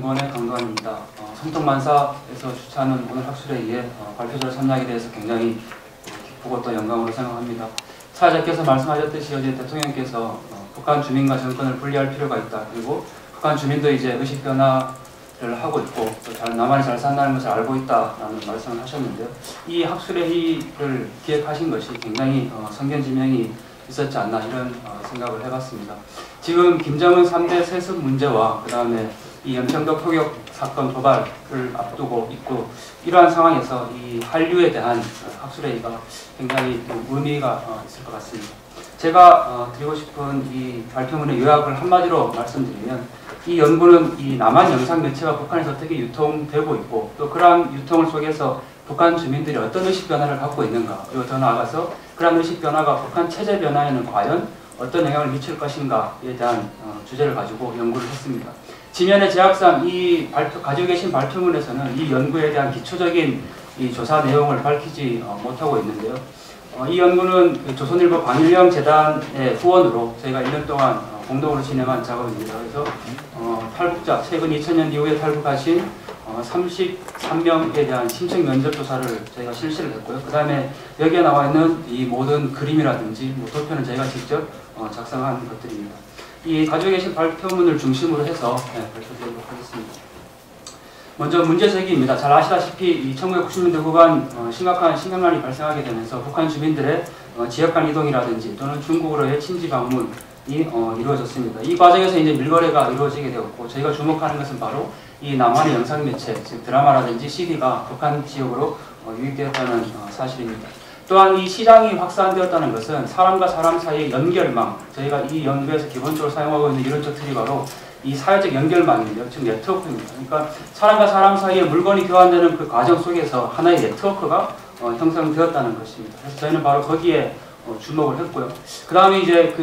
연구원의 강도환입니다. 성덕만사에서 주최하는 오늘 학술회의에 발표자를 참여하게 돼서 굉장히 기쁘고 또 영광으로 생각합니다. 사회자께서 말씀하셨듯이 어제 대통령께서 북한 주민과 정권을 분리할 필요가 있다. 그리고 북한 주민도 이제 의식 변화를 하고 있고 또 남한이 잘 산다는 것을 알고 있다라는 말씀을 하셨는데요. 이 학술회의를 기획하신 것이 굉장히 성견지명이 있었지 않나 이런 생각을 해봤습니다. 지금 김정은 3대 세습 문제와 그 다음에 이 연평도 표격 사건 도발을 앞두고 있고 이러한 상황에서 이 한류에 대한 학술회의가 굉장히 의미가 있을 것 같습니다. 제가 드리고 싶은 이 발표문의 요약을 한마디로 말씀드리면 이 연구는 이 남한 영상 매체가 북한에서 어떻게 유통되고 있고 또 그러한 유통을 속에서 북한 주민들이 어떤 의식 변화를 갖고 있는가 그리고 더 나아가서 그러한 의식 변화가 북한 체제 변화에는 과연 어떤 영향을 미칠 것인가에 대한 주제를 가지고 연구를 했습니다. 지면의 제약상 이 가지고 계신 발표문에서는 이 연구에 대한 기초적인 이 조사 내용을 밝히지 못하고 있는데요. 이 연구는 그 조선일보 방일영 재단의 후원으로 저희가 1년 동안 공동으로 진행한 작업입니다. 그래서 탈북자, 최근 2000년 이후에 탈북하신 33명에 대한 신청 면접 조사를 저희가 실시를 했고요. 그 다음에 여기에 나와 있는 이 모든 그림이라든지 뭐 도표는 저희가 직접 작성한 것들입니다. 이 가지고 계신 발표문을 중심으로 해서 발표드리도록 하겠습니다. 먼저 문제제기입니다. 잘 아시다시피 이 1990년대 후반 심각한 식량난이 발생하게 되면서 북한 주민들의 지역간 이동이라든지 또는 중국으로의 친지 방문이 이루어졌습니다. 이 과정에서 이제 밀거래가 이루어지게 되었고 저희가 주목하는 것은 바로 이 남한의 영상 매체, 즉 드라마라든지 CD가 북한 지역으로 유입되었다는 사실입니다. 또한 이 시장이 확산되었다는 것은 사람과 사람 사이의 연결망, 저희가 이 연구에서 기본적으로 사용하고 있는 이론적 틀이 바로 이 사회적 연결망인데요. 즉 네트워크입니다. 그러니까 사람과 사람 사이에 물건이 교환되는 그 과정 속에서 하나의 네트워크가 형성되었다는 것입니다. 그래서 저희는 바로 거기에 주목을 했고요. 그 다음에 이제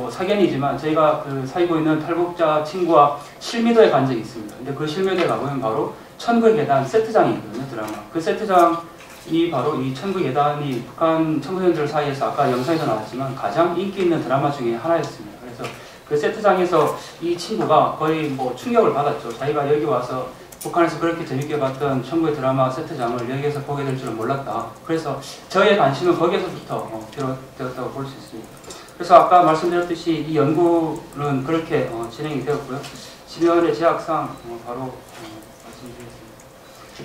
사견이지만 저희가 사귀고 있는 탈북자 친구와 실미도에 간 적이 있습니다. 근데 그 실미도에 가보면 바로 천국의 계단 세트장이 있거든요, 드라마. 그 세트장이 바로 이 천국의 계단이 북한 청소년들 사이에서 아까 영상에서 나왔지만 가장 인기 있는 드라마 중에 하나였습니다. 그래서 그 세트장에서 이 친구가 거의 충격을 받았죠. 자기가 여기 와서 북한에서 그렇게 재밌게 봤던 천국의 드라마 세트장을 여기에서 보게 될 줄은 몰랐다. 그래서 저의 관심은 거기에서부터 비롯되었다고 볼 수 있습니다. 그래서 아까 말씀드렸듯이 이 연구는 그렇게 진행이 되었고요. 지면의 제약상 바로 말씀드리겠습니다.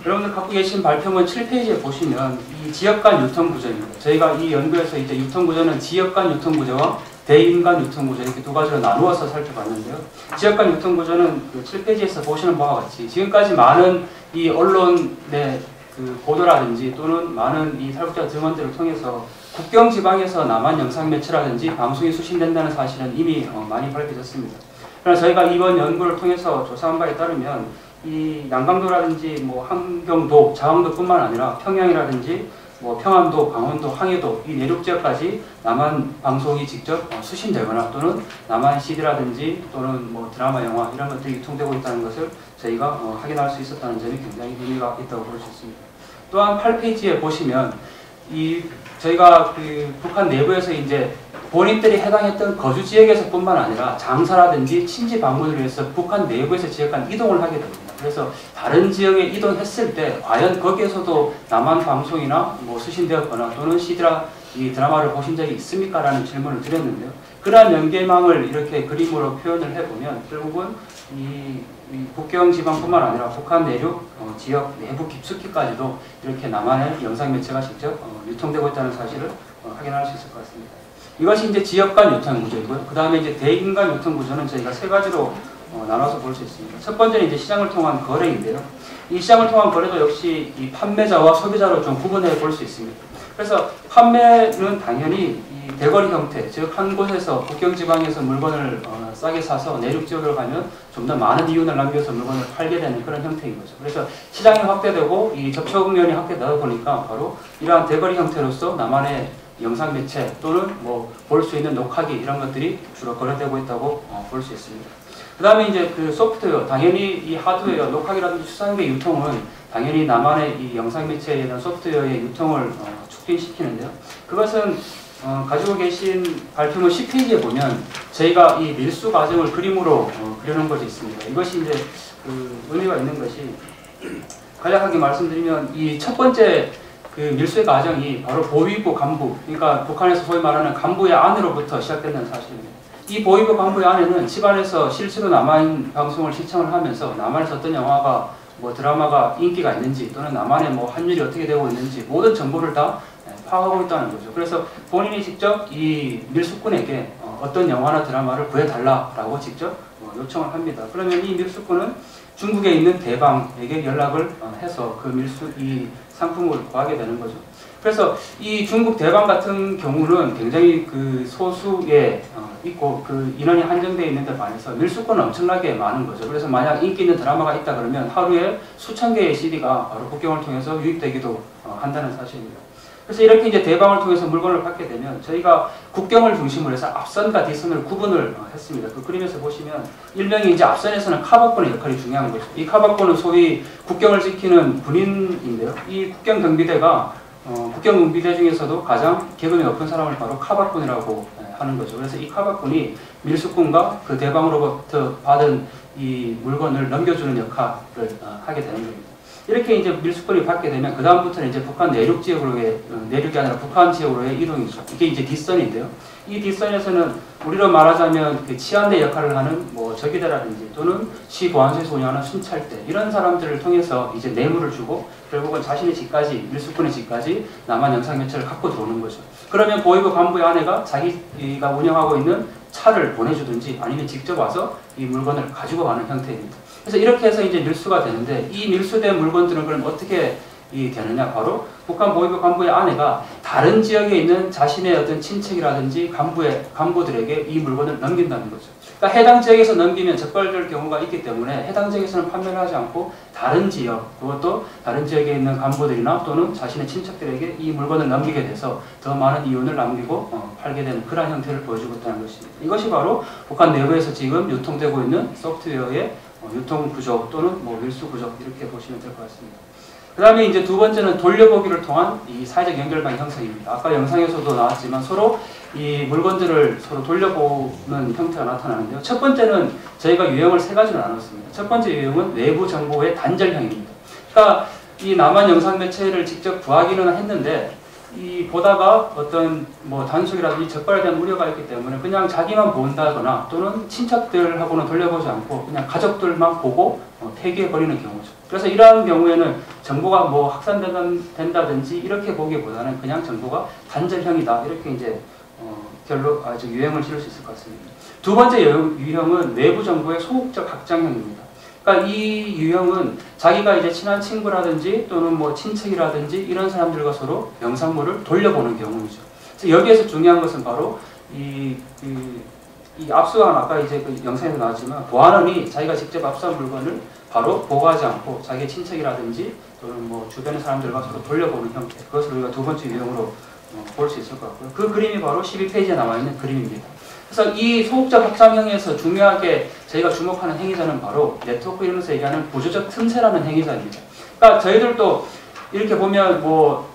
여러분들 갖고 계신 발표문 7페이지에 보시면 이 지역 간 유통 구조입니다. 저희가 이 연구에서 이제 유통 구조는 지역 간 유통 구조와 대인 간 유통 구조 이렇게 두 가지로 나누어서 살펴봤는데요. 지역 간 유통 구조는 그 7페이지에서 보시는 바와 같이 지금까지 많은 이 언론의 그 보도라든지 또는 많은 이 탈북자 증언들을 통해서 국경 지방에서 남한 영상 매체라든지 방송이 수신된다는 사실은 이미 많이 밝혀졌습니다. 그러나 저희가 이번 연구를 통해서 조사한 바에 따르면 이 양강도라든지 함경도, 자왕도뿐만 아니라 평양이라든지 평안도, 강원도, 항해도 이 내륙 지역까지 남한 방송이 직접 수신되거나 또는 남한 CD라든지 또는 드라마, 영화 이런 것들이 유통되고 있다는 것을 저희가 확인할 수 있었다는 점이 굉장히 의미가 있다고 볼 수 있습니다. 또한 8페이지에 보시면 저희가 북한 내부에서 이제 본인들이 해당했던 거주 지역에서뿐만 아니라 장사라든지 친지 방문을 위해서 북한 내부에서 지역간 이동을 하게 됩니다. 그래서 다른 지역에 이동했을 때 과연 거기에서도 남한 방송이나 수신되었거나 또는 이 드라마를 보신 적이 있습니까? 라는 질문을 드렸는데요. 그러한 연계망을 이렇게 그림으로 표현을 해보면 결국은 이 국경 지방뿐만 아니라 북한 내륙 지역 내부 깊숙이까지도 이렇게 남한의 영상 매체가 직접 유통되고 있다는 사실을 확인할 수 있을 것 같습니다. 이것이 이제 지역 간 유통 구조이고요. 그 다음에 이제 대인 간 유통 구조는 저희가 세 가지로 나눠서 볼 수 있습니다. 첫 번째는 이제 시장을 통한 거래인데요. 이 시장을 통한 거래도 역시 이 판매자와 소비자로 좀 구분해 볼 수 있습니다. 그래서 판매는 당연히 이 대거리 형태, 즉 한 곳에서 국경 지방에서 물건을 싸게 사서 내륙 지역으로 가면 좀 더 많은 이윤을 남겨서 물건을 팔게 되는 그런 형태인 거죠. 그래서 시장이 확대되고 이 접촉면이 확대되다 보니까 바로 이러한 대거리 형태로서 남한의 영상 매체 또는 볼 수 있는 녹화기 이런 것들이 주로 거래되고 있다고 볼 수 있습니다. 그 다음에 이제 소프트웨어, 당연히 이 하드웨어, 녹화기라든지 추상계 유통은 당연히 남한의 이 영상 매체에 대한 소프트웨어의 유통을 촉진시키는데요. 그것은 가지고 계신 발표문 10페이지에 보면 저희가 이 밀수 과정을 그림으로 그려놓은 것이 있습니다. 이것이 이제 그 의미가 있는 것이, 간략하게 말씀드리면 이 첫 번째 그 밀수의 과정이 바로 보위부 간부, 그러니까 북한에서 소위 말하는 간부의 아내로부터 시작된다는 사실입니다. 이 보위부 간부의 아내는 집안에서 실제로 남한 방송을 시청을 하면서 남한에서 어떤 영화가 뭐 드라마가 인기가 있는지 또는 남한의 뭐 환율이 어떻게 되고 있는지 모든 정보를 다 파악하고 있다는 거죠. 그래서 본인이 직접 이 밀수꾼에게 어떤 영화나 드라마를 구해달라라고 직접 요청을 합니다. 그러면 이 밀수꾼은 중국에 있는 대방에게 연락을 해서 그 이 상품을 구하게 되는 거죠. 그래서 이 중국 대방 같은 경우는 굉장히 그 소수에 있고 그 인원이 한정되어 있는 데 반해서 밀수권은 엄청나게 많은 거죠. 그래서 만약 인기 있는 드라마가 있다 그러면 하루에 수천 개의 CD가 바로 국경을 통해서 유입되기도 한다는 사실입니다. 그래서 이렇게 이제 대방을 통해서 물건을 받게 되면 저희가 국경을 중심으로 해서 앞선과 뒷선을 구분을 했습니다. 그 그림에서 보시면 일명이 이제 앞선에서는 카바권의 역할이 중요한 거죠. 이 카바권은 소위 국경을 지키는 군인인데요. 이 국경 경비대가 국경 경비대 중에서도 가장 계급이 높은 사람을 바로 카바꾼이라고 하는 거죠. 그래서 이 카바꾼이 밀수꾼과 그 대방으로부터 받은 이 물건을 넘겨주는 역할을 하게 되는 겁니다. 이렇게 이제 밀수권을 받게 되면 그 다음부터는 이제 북한 내륙 지역으로의 내륙이 아니라 북한 지역으로의 이동이죠. 이게 이제 뒷선인데요. 이 뒷선에서는 우리로 말하자면 그 치안대 역할을 하는 뭐 적이대라든지 또는 시보안소에서 운영하는 순찰대 이런 사람들을 통해서 이제 뇌물을 주고 결국은 자신의 집까지 밀수권의 집까지 남한 영상매체를 갖고 들어오는 거죠. 그러면 보위부 간부의 아내가 자기가 운영하고 있는 차를 보내주든지 아니면 직접 와서 이 물건을 가지고 가는 형태입니다. 그래서 이렇게 해서 이제 밀수가 되는데 이 밀수된 물건들은 그럼 어떻게 되느냐? 바로 북한 보위부 간부의 아내가 다른 지역에 있는 자신의 어떤 친척이라든지 간부들에게 이 물건을 넘긴다는 거죠. 그러니까 해당 지역에서 넘기면 적발될 경우가 있기 때문에 해당 지역에서는 판매를 하지 않고 다른 지역, 그것도 다른 지역에 있는 간부들이나 또는 자신의 친척들에게 이 물건을 넘기게 돼서 더 많은 이윤을 남기고 팔게 되는 그런 형태를 보여주고 있다는 것입니다. 이것이 바로 북한 내부에서 지금 유통되고 있는 소프트웨어의 유통 구조 또는 뭐 밀수 구조 이렇게 보시면 될 것 같습니다. 그 다음에 이제 두 번째는 돌려보기를 통한 이 사회적 연결망 형성입니다. 아까 영상에서도 나왔지만 서로 이 물건들을 서로 돌려보는 형태가 나타나는데요. 첫 번째는 저희가 유형을 세 가지로 나눴습니다. 첫 번째 유형은 외부 정보의 단절형입니다. 그러니까 이 남한 영상 매체를 직접 구하기는 했는데 이 보다가 어떤 뭐 단속이라든지 적발에 대한 우려가 있기 때문에 그냥 자기만 본다거나 또는 친척들하고는 돌려보지 않고 그냥 가족들만 보고 폐기해버리는 경우죠. 그래서 이러한 경우에는 정보가 뭐 확산된다든지 이렇게 보기보다는 그냥 정보가 단절형이다. 이렇게 이제 아주 유형을 지을 수 있을 것 같습니다. 두 번째 유형은 외부 정보의 소극적 확장형입니다. 그러니까 이 유형은 자기가 이제 친한 친구라든지 또는 뭐 친척이라든지 이런 사람들과 서로 영상물을 돌려보는 경우이죠. 그래서 여기에서 중요한 것은 바로 이 압수한 아까 이제 그 영상에서 나왔지만 보안원이 자기가 직접 압수한 물건을 바로 보고하지 않고 자기의 친척이라든지 또는 뭐 주변의 사람들과 서로 돌려보는 형태, 그것을 우리가 두 번째 유형으로 볼 수 있을 것 같고요. 그 그림이 바로 12페이지에 나와 있는 그림입니다. 그래서 이 소극적 확장형에서 중요하게 저희가 주목하는 행위자는 바로 네트워크 이론에서 얘기하는 구조적 틈새라는 행위자입니다. 그러니까 저희들도 이렇게 보면 뭐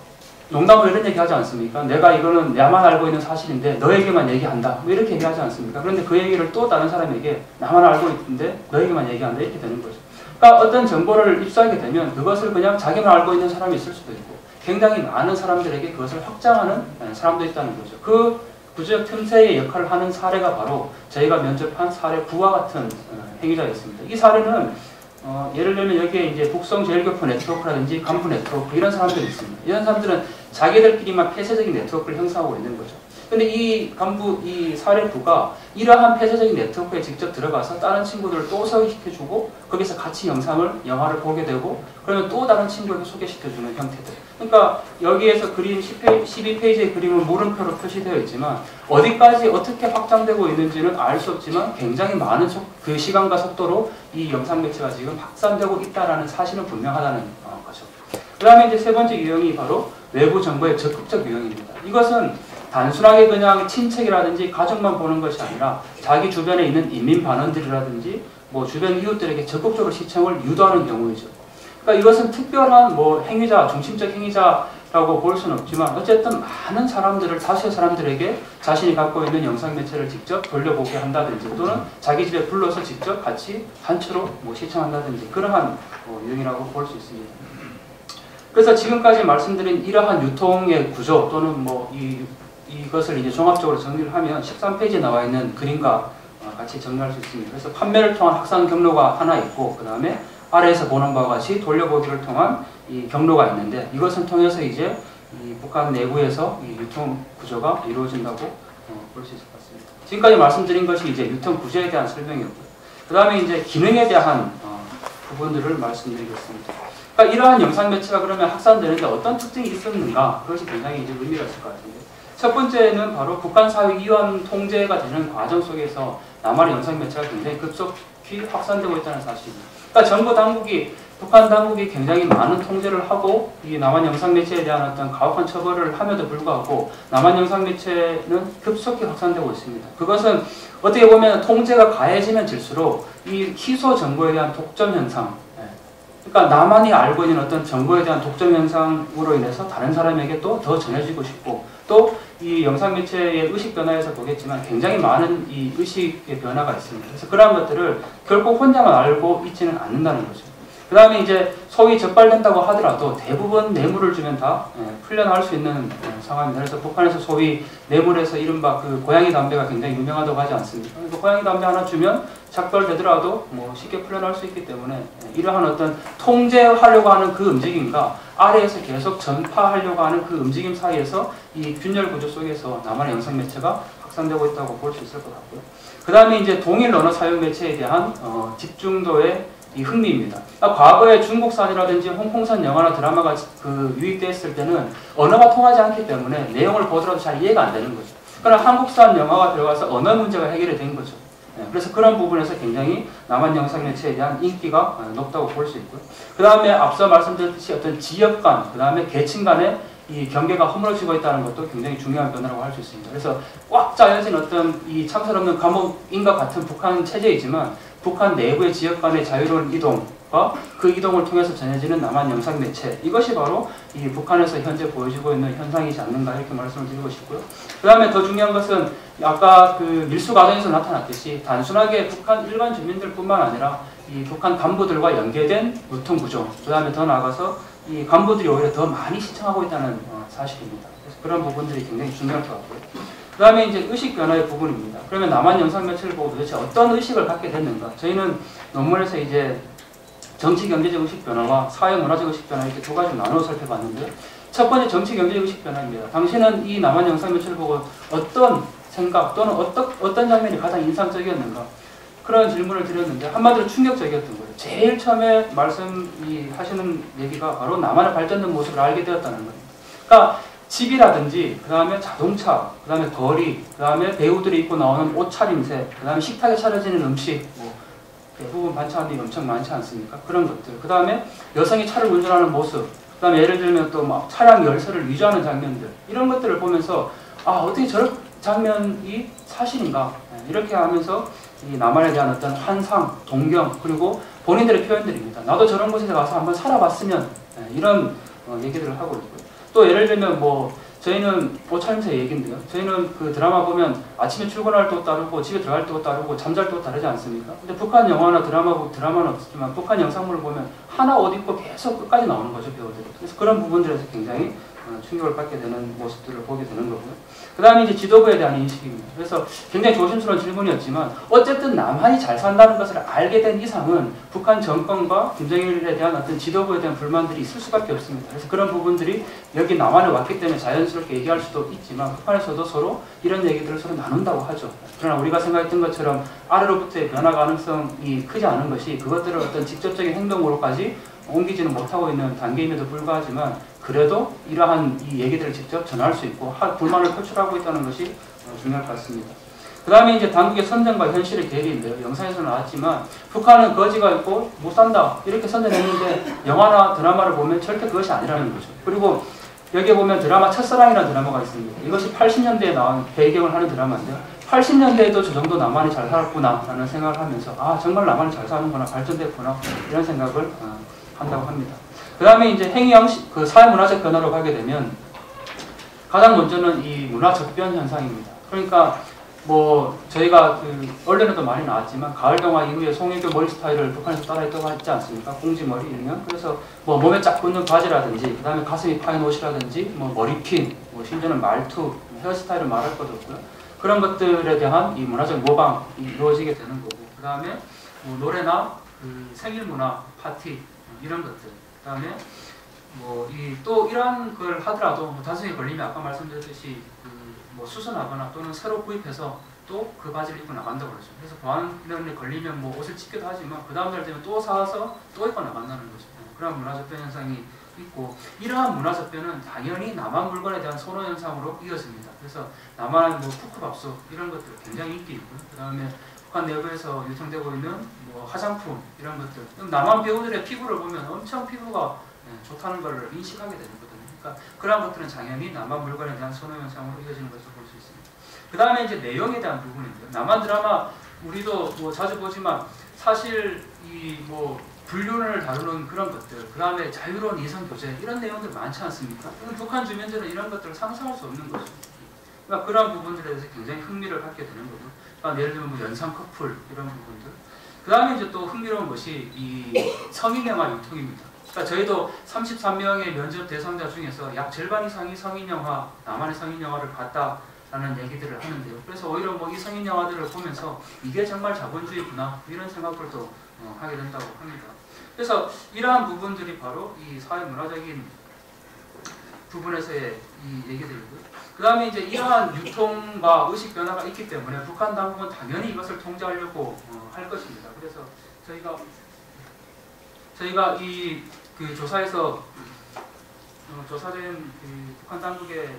농담으로 이런 얘기 하지 않습니까? 내가 이거는 나만 알고 있는 사실인데 너에게만 얘기한다. 뭐 이렇게 얘기하지 않습니까? 그런데 그 얘기를 또 다른 사람에게 나만 알고 있는데 너에게만 얘기한다. 이렇게 되는 거죠. 그러니까 어떤 정보를 입수하게 되면 그것을 그냥 자기만 알고 있는 사람이 있을 수도 있고 굉장히 많은 사람들에게 그것을 확장하는 사람도 있다는 거죠. 그 구조적 틈새의 역할을 하는 사례가 바로 저희가 면접한 사례 9와 같은 행위자였습니다. 이 사례는 예를 들면 여기에 이제 북성제일교포 네트워크라든지 간부 네트워크 이런 사람들이 있습니다. 이런 사람들은 자기들끼리만 폐쇄적인 네트워크를 형성하고 있는 거죠. 근데 이 사례 9가 이러한 폐쇄적인 네트워크에 직접 들어가서 다른 친구들을 또 소개시켜주고 거기서 같이 영화를 보게 되고 그러면 또 다른 친구에게 소개시켜주는 형태들. 그러니까 여기에서 그림 12페이지의 그림은 물음표로 표시되어 있지만 어디까지 어떻게 확장되고 있는지는 알 수 없지만 굉장히 많은 그 시간과 속도로 이 영상 매체가 지금 확산되고 있다는 사실은 분명하다는 거죠. 그 다음에 이제 세 번째 유형이 바로 외부 정보의 적극적 유형입니다. 이것은 단순하게 그냥 친척이라든지 가족만 보는 것이 아니라 자기 주변에 있는 인민반원들이라든지 뭐 주변 이웃들에게 적극적으로 시청을 유도하는 경우이죠. 그러니까 이것은 특별한 뭐 행위자, 중심적 행위자 라고 볼 수는 없지만 어쨌든 많은 사람들을 다수의 사람들에게 자신이 갖고 있는 영상 매체를 직접 돌려보게 한다든지 또는 자기 집에 불러서 직접 같이 단체로 뭐 시청한다든지 그러한 유형이라고 볼 수 있습니다. 그래서 지금까지 말씀드린 이러한 유통의 구조 또는 뭐 이것을 이제 종합적으로 정리를 하면 13페이지에 나와 있는 그림과 같이 정리할 수 있습니다. 그래서 판매를 통한 확산 경로가 하나 있고 그 다음에 아래에서 보는 바와 같이 돌려보기를 통한 이 경로가 있는데 이것을 통해서 이제 이 북한 내부에서 이 유통 구조가 이루어진다고 볼 수 있을 것 같습니다. 지금까지 말씀드린 것이 이제 유통 구조에 대한 설명이었고요. 그 다음에 이제 기능에 대한 부분들을 말씀드리겠습니다. 그러니까 이러한 영상 매체가 그러면 확산되는데 어떤 특징이 있었는가? 그것이 굉장히 이제 의미가 있을 것 같은데 첫 번째는 바로 북한 사회 이완 통제가 되는 과정 속에서 남한의 영상 매체가 굉장히 급속히 확산되고 있다는 사실입니다. 그러니까 정부 당국이 북한 당국이 굉장히 많은 통제를 하고 이 남한 영상 매체에 대한 어떤 가혹한 처벌을 함에도 불구하고 남한 영상 매체는 급속히 확산되고 있습니다. 그것은 어떻게 보면 통제가 가해지면 질수록 이 희소 정보에 대한 독점 현상, 그러니까 나만이 알고 있는 어떤 정보에 대한 독점 현상으로 인해서 다른 사람에게 또 더 전해지고 싶고 또 이 영상 매체의 의식 변화에서 보겠지만 굉장히 많은 이 의식의 변화가 있습니다. 그래서 그러한 것들을 결코 혼자만 알고 있지는 않는다는 거죠. 그 다음에 이제 소위 적발된다고 하더라도 대부분 뇌물을 주면 다 풀려나올 수 있는 상황입니다. 그래서 북한에서 소위 뇌물에서 이른바 그 고양이 담배가 굉장히 유명하다고 하지 않습니까? 그러니까 고양이 담배 하나 주면 작별되더라도 뭐 쉽게 풀려나올 수 있기 때문에 이러한 어떤 통제하려고 하는 그 움직임과 아래에서 계속 전파하려고 하는 그 움직임 사이에서 이 균열 구조 속에서 남한의 영상 매체가 확산되고 있다고 볼 수 있을 것 같고요. 그 다음에 이제 동일 언어 사용 매체에 대한 집중도의 이 흥미입니다. 그러니까 과거에 중국산이라든지 홍콩산 영화나 드라마가 그 유입됐을 때는 언어가 통하지 않기 때문에 내용을 보더라도 잘 이해가 안 되는 거죠. 그러나 한국산 영화가 들어가서 언어 문제가 해결이 된 거죠. 그래서 그런 부분에서 굉장히 남한 영상 매체에 대한 인기가 높다고 볼 수 있고요. 그 다음에 앞서 말씀드렸듯이 어떤 지역 간, 그 다음에 계층 간의 이 경계가 허물어지고 있다는 것도 굉장히 중요한 변화라고 할 수 있습니다. 그래서 꽉 짜여진 어떤 이 참설 없는 감옥인과 같은 북한 체제이지만 북한 내부의 지역 간의 자유로운 이동과 그 이동을 통해서 전해지는 남한 영상 매체, 이것이 바로 이 북한에서 현재 보여지고 있는 현상이지 않는가 이렇게 말씀을 드리고 싶고요. 그 다음에 더 중요한 것은 아까 그 밀수 과정에서 나타났듯이 단순하게 북한 일반 주민들뿐만 아니라 이 북한 간부들과 연계된 유통 구조, 그 다음에 더 나아가서 이 간부들이 오히려 더 많이 시청하고 있다는 사실입니다. 그래서 그런 부분들이 굉장히 중요할 것 같고요. 그 다음에 이제 의식 변화의 부분입니다. 그러면 남한 영상 매체를 보고 도대체 어떤 의식을 갖게 됐는가? 저희는 논문에서 이제 정치 경제적 의식 변화와 사회 문화적 의식 변화 이렇게 두 가지로 나눠 살펴봤는데요. 첫 번째 정치 경제적 의식 변화입니다. 당신은 이 남한 영상 매체를 보고 어떤 생각 또는 어떤 장면이 가장 인상적이었는가? 그런 질문을 드렸는데 한마디로 충격적이었던 거예요. 제일 처음에 말씀하시는 얘기가 바로 남한의 발전된 모습을 알게 되었다는 겁니다. 그러니까 집이라든지 그 다음에 자동차, 그 다음에 거리, 그 다음에 배우들이 입고 나오는 옷차림새, 그 다음에 식탁에 차려지는 음식, 뭐 대부분 반찬이 엄청 많지 않습니까? 그런 것들. 그 다음에 여성이 차를 운전하는 모습, 그 다음에 예를 들면 또 막 차량 열쇠를 위조하는 장면들, 이런 것들을 보면서 아 어떻게 저런 장면이 사실인가? 이렇게 하면서 이 남한에 대한 어떤 환상, 동경, 그리고 본인들의 표현들입니다. 나도 저런 곳에 가서 한번 살아봤으면 이런 얘기들을 하고 있고요. 또 예를 들면 뭐 저희는 옷차림새 얘기인데요. 저희는 그 드라마 보면 아침에 출근할 때도 다르고 집에 들어갈 때도 다르고 잠잘 때도 다르지 않습니까? 근데 북한 영화나 드라마는 없지만 북한 영상물을 보면 하나 옷 입고 계속 끝까지 나오는 거죠, 배우들이. 그래서 그런 부분들에서 굉장히 충격을 받게 되는 모습들을 보게 되는 거고요. 그 다음에 이제 지도부에 대한 인식입니다. 그래서 굉장히 조심스러운 질문이었지만 어쨌든 남한이 잘 산다는 것을 알게 된 이상은 북한 정권과 김정일에 대한 어떤 지도부에 대한 불만들이 있을 수밖에 없습니다. 그래서 그런 부분들이 여기 남한에 왔기 때문에 자연스럽게 얘기할 수도 있지만 북한에서도 서로 이런 얘기들을 서로 나눈다고 하죠. 그러나 우리가 생각했던 것처럼 아래로부터의 변화 가능성이 크지 않은 것이 그것들을 어떤 직접적인 행동으로까지 옮기지는 못하고 있는 단계임에도 불구하지만 그래도 이러한 이 얘기들을 직접 전할 수 있고 불만을 표출하고 있다는 것이 중요할 것 같습니다. 그 다음에 이제 당국의 선전과 현실의 괴리인데요. 영상에서 나왔지만 북한은 거지가 있고 못 산다 이렇게 선전했는데 영화나 드라마를 보면 절대 그것이 아니라는 거죠. 그리고 여기에 보면 드라마 첫사랑이라는 드라마가 있습니다. 이것이 80년대에 나온 배경을 하는 드라마인데요. 80년대에도 저 정도 남한이 잘 살았구나 라는 생각을 하면서 아 정말 남한이 잘 사는구나 발전됐구나 이런 생각을 한다고 합니다. 그 다음에 이제 행위 형식, 그 사회 문화적 변화로 가게 되면 가장 먼저는 이 문화 적변 현상입니다. 그러니까 뭐 저희가 그 원래는 많이 나왔지만 가을 동화 이후에 송혜교 머리 스타일을 북한에서 따라했다고 했지 않습니까? 꽁지머리 일명. 그래서 뭐 몸에 쫙 붙는 바지라든지 그다음에 가슴이 파인 옷이라든지 뭐 머리핀, 뭐 심지어는 말투, 헤어스타일을 말할 것도 없고요. 그런 것들에 대한 이 문화적 모방이 이루어지게 되는 거고, 그다음에 뭐 노래나 그 생일 문화, 파티 이런 것들, 그다음에 뭐 이 또 이런 걸 하더라도 뭐 단순히 걸리면 아까 말씀드렸듯이 뭐 수선하거나 또는 새로 구입해서 또 그 바지를 입고 나간다고 그러죠. 그래서 보안면에 걸리면 뭐 옷을 찢기도 하지만 그 다음날 되면 또 사서 또 입고 나간다는 거죠. 그런 문화적 변 현상이 있고, 이러한 문화적 변은 당연히 남한 물건에 대한 선호 현상으로 이어집니다. 그래서 남한 뭐 쿠크밥솥 이런 것들 굉장히 인기 있고요. 그 다음에 북한 내부에서 유통되고 있는 뭐 화장품 이런 것들, 남한 배우들의 피부를 보면 엄청 피부가 좋다는 걸 인식하게 되는 거거든요. 그러니까 그런 것들은 당연히 남한 물건에 대한 선호 현상으로 이어지는 것으로 볼 수 있습니다. 그 다음에 이제 내용에 대한 부분인데요. 남한 드라마 우리도 뭐 자주 보지만 사실 이 뭐 불륜을 다루는 그런 것들, 그 다음에 자유로운 이성 교제 이런 내용들 많지 않습니까? 북한 주민들은 이런 것들을 상상할 수 없는 거죠. 그러니까 그런 부분들에 대해서 굉장히 흥미를 갖게 되는 거죠. 그러니까 예를 들면 뭐 연상 커플 이런 부분들. 그 다음에 이제 또 흥미로운 것이 이 성인 영화 유통입니다. 그러니까 저희도 33명의 면접 대상자 중에서 약 절반 이상이 성인 영화, 남한의 성인 영화를 봤다라는 얘기들을 하는데요. 그래서 오히려 뭐 이 성인 영화들을 보면서 이게 정말 자본주의구나 이런 생각들도 하게 된다고 합니다. 그래서 이러한 부분들이 바로 이 사회 문화적인 부분에서의 이 얘기들이고요. 그 다음에 이제 이러한 유통과 의식 변화가 있기 때문에 북한 당국은 당연히 이것을 통제하려고 할 것입니다. 그래서 저희가 이 그 조사에서 조사된 그 북한 당국의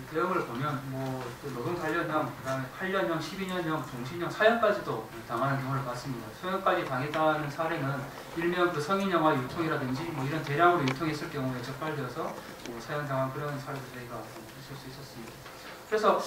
대응을 보면 뭐 노동 단련형, 그다음에 8년형, 12년형, 종신형, 사형까지도 당하는 경우를 봤습니다. 사형까지 당했다는 사례는 일명 그 성인 영화 유통이라든지 뭐 이런 대량으로 유통했을 경우에 적발되어서 뭐 사형당한 그런 사례도 저희가 있을 수 있었습니다. 그래서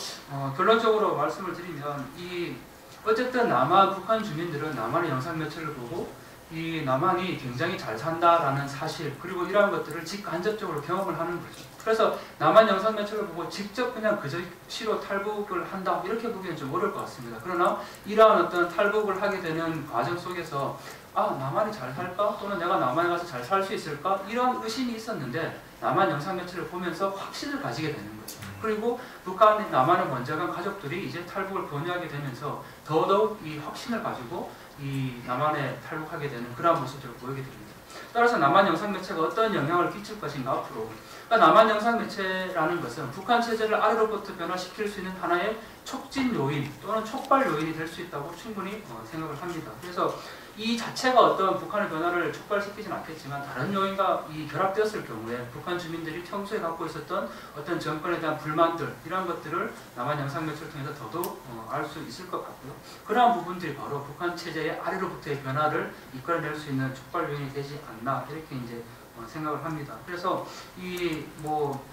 결론적으로 말씀을 드리면 이 어쨌든 남한 북한 주민들은 남한의 영상 매체를 보고 이 남한이 굉장히 잘 산다라는 사실, 그리고 이러한 것들을 직간접적으로 경험을 하는 거죠. 그래서 남한 영상 매체를 보고 직접 그냥 그저씨로 탈북을 한다 이렇게 보기에는 좀 어려울 것 같습니다. 그러나 이러한 어떤 탈북을 하게 되는 과정 속에서 아, 남한이 잘 살까? 또는 내가 남한에 가서 잘 살 수 있을까? 이런 의심이 있었는데 남한 영상 매체를 보면서 확신을 가지게 되는 거죠. 그리고 북한, 남한을 먼저 간 가족들이 이제 탈북을 권유하게 되면서 더더욱 이 확신을 가지고 이 남한에 탈북하게 되는 그러한 모습들을 보이게 됩니다. 따라서 남한 영상 매체가 어떤 영향을 끼칠 것인가 앞으로. 그러니까 남한 영상 매체라는 것은 북한 체제를 아래로부터 변화시킬 수 있는 하나의 촉진 요인 또는 촉발 요인이 될 수 있다고 충분히 생각을 합니다. 그래서 이 자체가 어떤 북한의 변화를 촉발시키지는 않겠지만 다른 요인과 이 결합되었을 경우에 북한 주민들이 평소에 갖고 있었던 어떤 정권에 대한 불만들 이런 것들을 남한 영상 매체를 통해서 더더욱 알 수 있을 것 같고요. 그러한 부분들이 바로 북한 체제의 아래로부터의 변화를 이끌어낼 수 있는 촉발 요인이 되지 않나 이렇게 이제 생각을 합니다. 그래서 이 뭐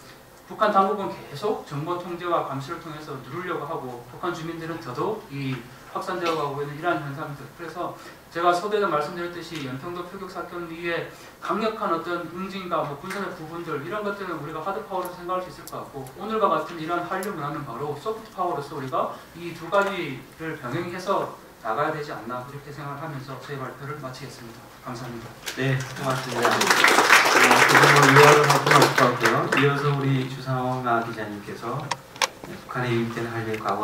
북한 당국은 계속 정보 통제와 감시를 통해서 누르려고 하고 북한 주민들은 더더욱 이 확산되어 가고 있는 이러한 현상들. 그래서 제가 서두에도 말씀드렸듯이 연평도 표격 사건 이후에 강력한 어떤 응징과 뭐 군사적 부분들 이런 것들은 우리가 하드 파워로 생각할 수 있을 것 같고, 오늘과 같은 이러한 한류 문화는 바로 소프트 파워로서 우리가 이 두 가지를 병행해서 나가야 되지 않나 이렇게 생각을 하면서 제 발표를 마치겠습니다. 감사합니다. 네, 고맙습니다. 그 요약을 할 건 없을 것 같고요. 이어서 우리 주상아 기자님께서 북한에 유입된 한류 과거